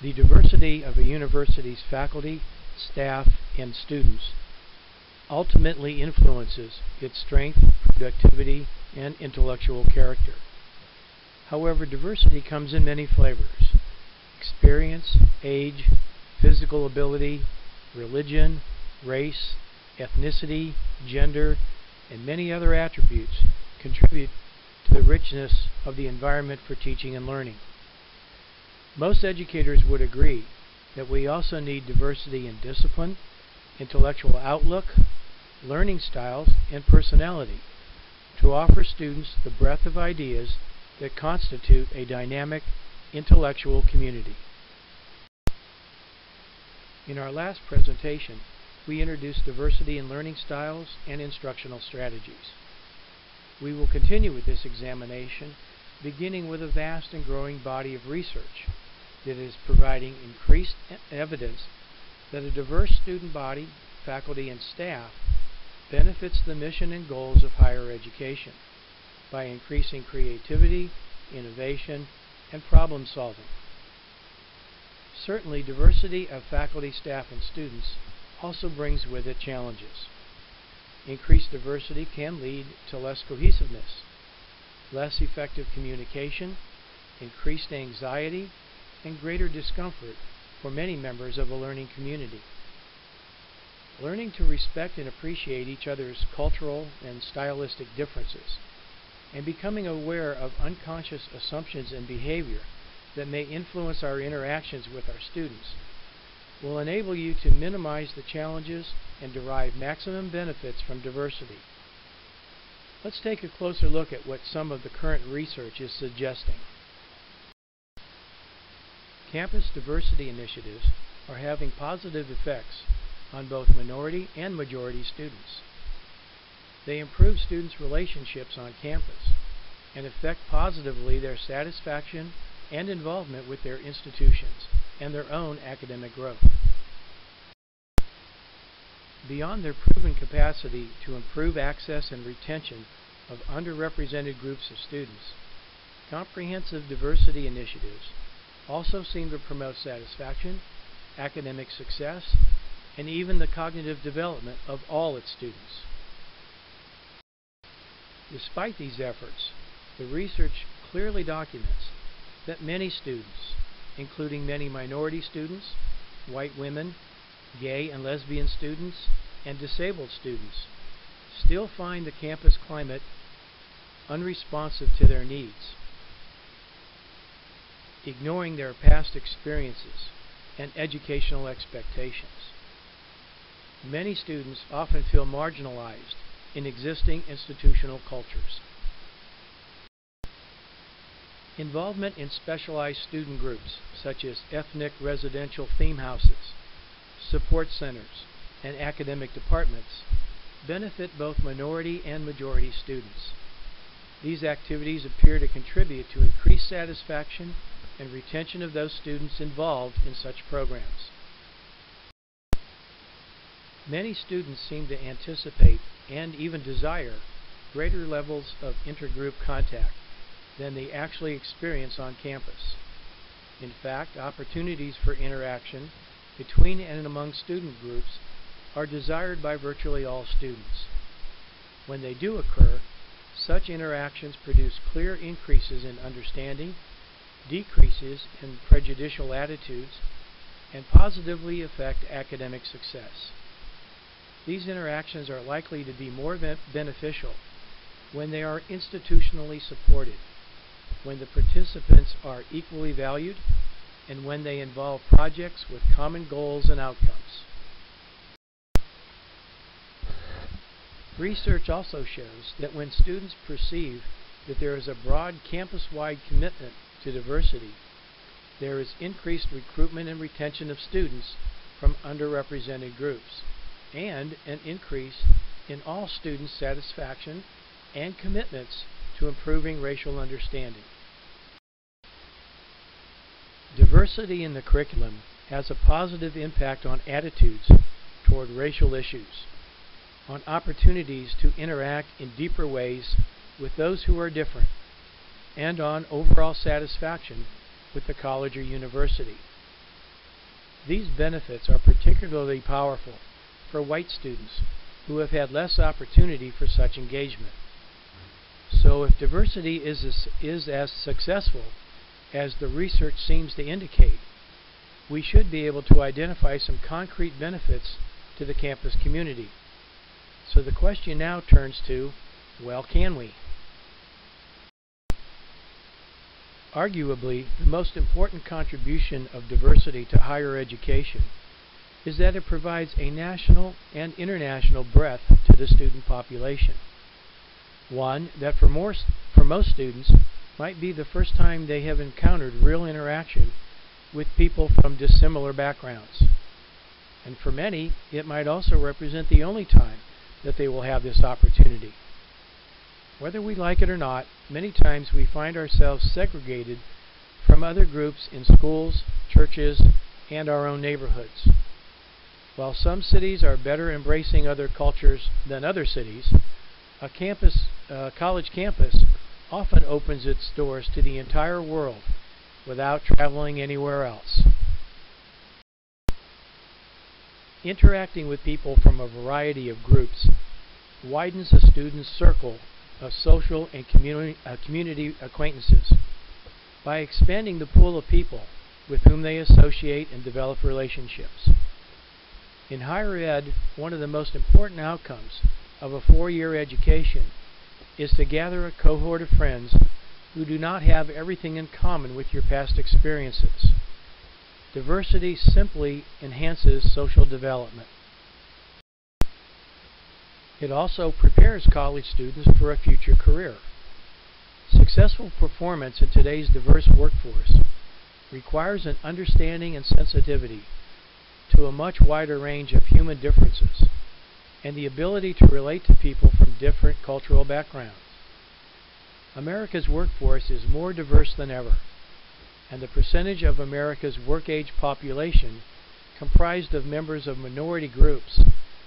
The diversity of a university's faculty, staff, and students ultimately influences its strength, productivity, and intellectual character. However, diversity comes in many flavors: experience, age, physical ability, religion, race, ethnicity, gender, and many other attributes contribute to the richness of the environment for teaching and learning. Most educators would agree that we also need diversity in discipline, intellectual outlook, learning styles, and personality to offer students the breadth of ideas that constitute a dynamic intellectual community. In our last presentation, we introduced diversity in learning styles and instructional strategies. We will continue with this examination, beginning with a vast and growing body of research that is providing increased evidence that a diverse student body, faculty, and staff benefits the mission and goals of higher education by increasing creativity, innovation, and problem solving. Certainly, diversity of faculty, staff, and students also brings with it challenges. Increased diversity can lead to less cohesiveness, less effective communication, increased anxiety, and greater discomfort for many members of a learning community. Learning to respect and appreciate each other's cultural and stylistic differences, and becoming aware of unconscious assumptions and behavior that may influence our interactions with our students, will enable you to minimize the challenges and derive maximum benefits from diversity. Let's take a closer look at what some of the current research is suggesting. Campus diversity initiatives are having positive effects on both minority and majority students. They improve students' relationships on campus and affect positively their satisfaction and involvement with their institutions and their own academic growth. Beyond their proven capacity to improve access and retention of underrepresented groups of students, comprehensive diversity initiatives also seem to promote satisfaction, academic success, and even the cognitive development of all its students. Despite these efforts, the research clearly documents that many students, including many minority students, white women, gay and lesbian students, and disabled students, still find the campus climate unresponsive to their needs, ignoring their past experiences and educational expectations. Many students often feel marginalized in existing institutional cultures. Involvement in specialized student groups, such as ethnic residential theme houses, support centers, and academic departments, benefit both minority and majority students. These activities appear to contribute to increased satisfaction and retention of those students involved in such programs. Many students seem to anticipate and even desire greater levels of intergroup contact than they actually experience on campus. In fact, opportunities for interaction between and among student groups are desired by virtually all students. When they do occur, such interactions produce clear increases in understanding, decreases in prejudicial attitudes, and positively affect academic success. These interactions are likely to be more beneficial when they are institutionally supported, when the participants are equally valued, and when they involve projects with common goals and outcomes. Research also shows that when students perceive that there is a broad campus-wide commitment to diversity, there is increased recruitment and retention of students from underrepresented groups, and an increase in all students' satisfaction and commitments to improving racial understanding. Diversity in the curriculum has a positive impact on attitudes toward racial issues, on opportunities to interact in deeper ways with those who are different, and on overall satisfaction with the college or university. These benefits are particularly powerful for white students who have had less opportunity for such engagement. So if diversity is as successful as the research seems to indicate, we should be able to identify some concrete benefits to the campus community. So the question now turns to, well, can we? Arguably, the most important contribution of diversity to higher education is that it provides a national and international breadth to the student population. One that for most students might be the first time they have encountered real interaction with people from dissimilar backgrounds. And for many, it might also represent the only time that they will have this opportunity. Whether we like it or not, many times we find ourselves segregated from other groups in schools, churches, and our own neighborhoods. While some cities are better embracing other cultures than other cities, a college campus often opens its doors to the entire world without traveling anywhere else. Interacting with people from a variety of groups widens a student's circle of social and community acquaintances by expanding the pool of people with whom they associate and develop relationships. In higher ed, one of the most important outcomes of a 4-year education is to gather a cohort of friends who do not have everything in common with your past experiences. Diversity simply enhances social development. It also prepares college students for a future career. Successful performance in today's diverse workforce requires an understanding and sensitivity to a much wider range of human differences and the ability to relate to people from different cultural backgrounds. America's workforce is more diverse than ever, and the percentage of America's work-age population comprised of members of minority groups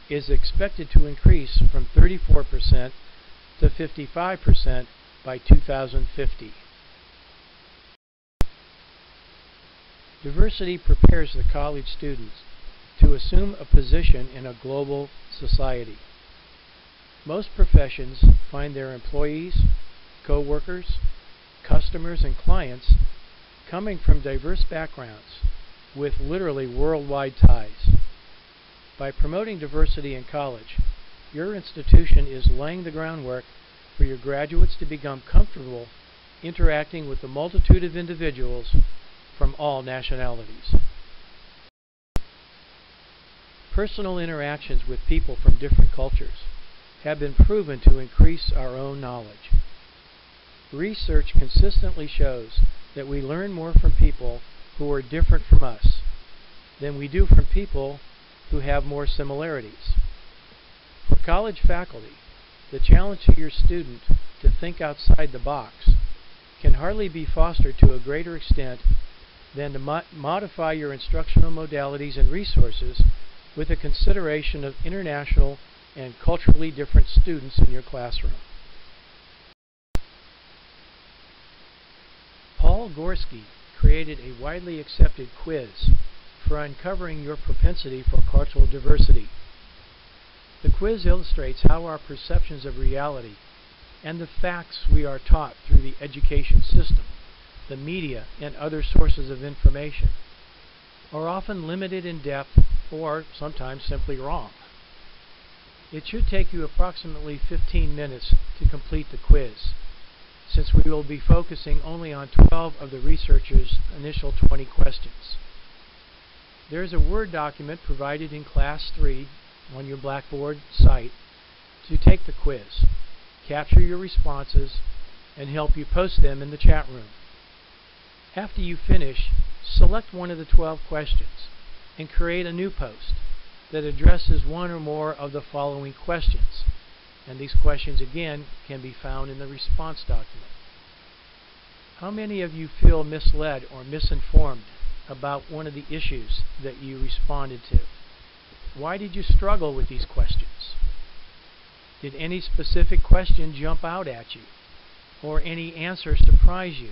is expected to increase from 34% to 55% by 2050. Diversity prepares the college students to assume a position in a global society. Most professions find their employees, co-workers, customers, and clients coming from diverse backgrounds with literally worldwide ties. By promoting diversity in college, your institution is laying the groundwork for your graduates to become comfortable interacting with the multitude of individuals from all nationalities. Personal interactions with people from different cultures have been proven to increase our own knowledge. Research consistently shows that we learn more from people who are different from us than we do from people who have more similarities. For college faculty, the challenge to your student to think outside the box can hardly be fostered to a greater extent than to modify your instructional modalities and resources with a consideration of international and culturally different students in your classroom. Paul Gorski created a widely accepted quiz for uncovering your propensity for cultural diversity. The quiz illustrates how our perceptions of reality and the facts we are taught through the education system, the media, and other sources of information are often limited in depth or sometimes simply wrong. It should take you approximately 15 minutes to complete the quiz, since we will be focusing only on 12 of the researchers' initial 20 questions. There is a Word document provided in Class 3 on your Blackboard site to take the quiz, capture your responses, and help you post them in the chat room. After you finish, select one of the 12 questions and create a new post that addresses one or more of the following questions. And these questions again can be found in the response document. How many of you feel misled or misinformed about one of the issues that you responded to? Why did you struggle with these questions? Did any specific question jump out at you, or any answer surprise you?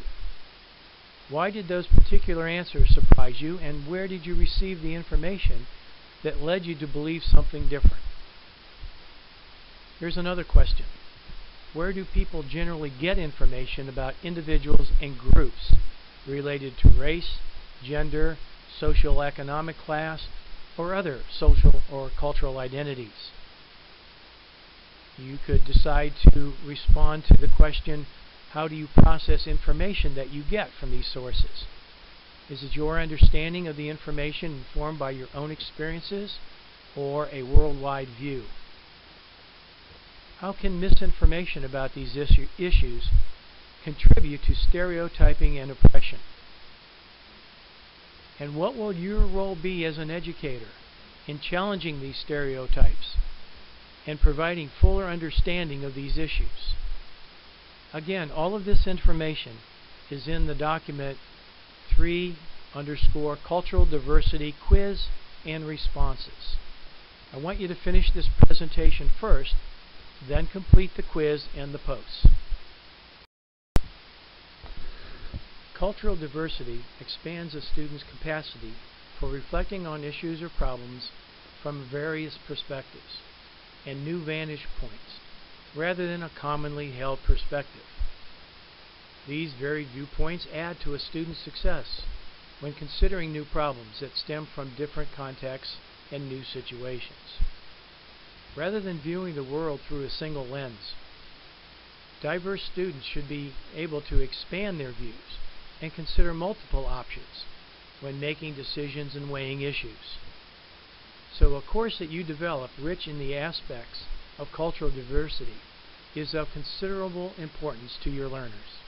Why did those particular answers surprise you, and where did you receive the information that led you to believe something different? Here's another question. Where do people generally get information about individuals and groups related to race, gender, social economic class, or other social or cultural identities? You could decide to respond to the question, how do you process information that you get from these sources? Is it your understanding of the information informed by your own experiences or a worldwide view? How can misinformation about these issues contribute to stereotyping and oppression? And what will your role be as an educator in challenging these stereotypes and providing fuller understanding of these issues? Again, all of this information is in the document 3_cultural diversity quiz and responses. I want you to finish this presentation first, then complete the quiz and the posts. Cultural diversity expands a student's capacity for reflecting on issues or problems from various perspectives and new vantage points, rather than a commonly held perspective. These varied viewpoints add to a student's success when considering new problems that stem from different contexts and new situations. Rather than viewing the world through a single lens, diverse students should be able to expand their views and consider multiple options when making decisions and weighing issues. So a course that you develop rich in the aspects of cultural diversity is of considerable importance to your learners.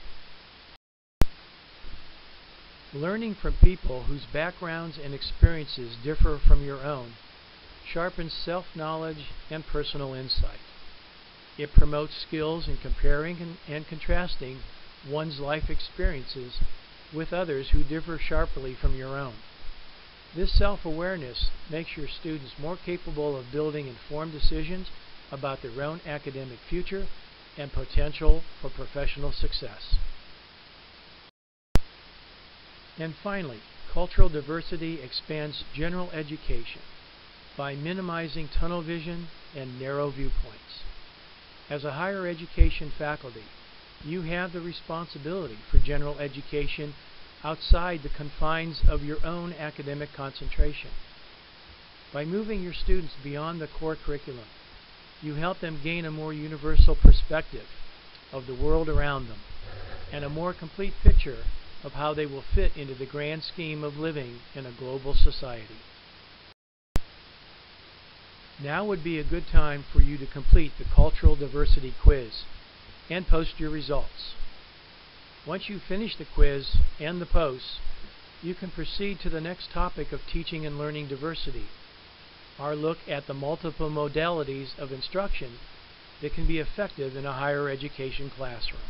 Learning from people whose backgrounds and experiences differ from your own sharpens self-knowledge and personal insight. It promotes skills in comparing and contrasting one's life experiences with others who differ sharply from your own. This self-awareness makes your students more capable of building informed decisions about their own academic future and potential for professional success. And finally, cultural diversity expands general education by minimizing tunnel vision and narrow viewpoints. As a higher education faculty, you have the responsibility for general education outside the confines of your own academic concentration. By moving your students beyond the core curriculum, you help them gain a more universal perspective of the world around them and a more complete picture of how they will fit into the grand scheme of living in a global society. Now would be a good time for you to complete the Cultural Diversity Quiz and post your results. Once you finish the quiz and the posts, you can proceed to the next topic of teaching and learning diversity, our look at the multiple modalities of instruction that can be effective in a higher education classroom.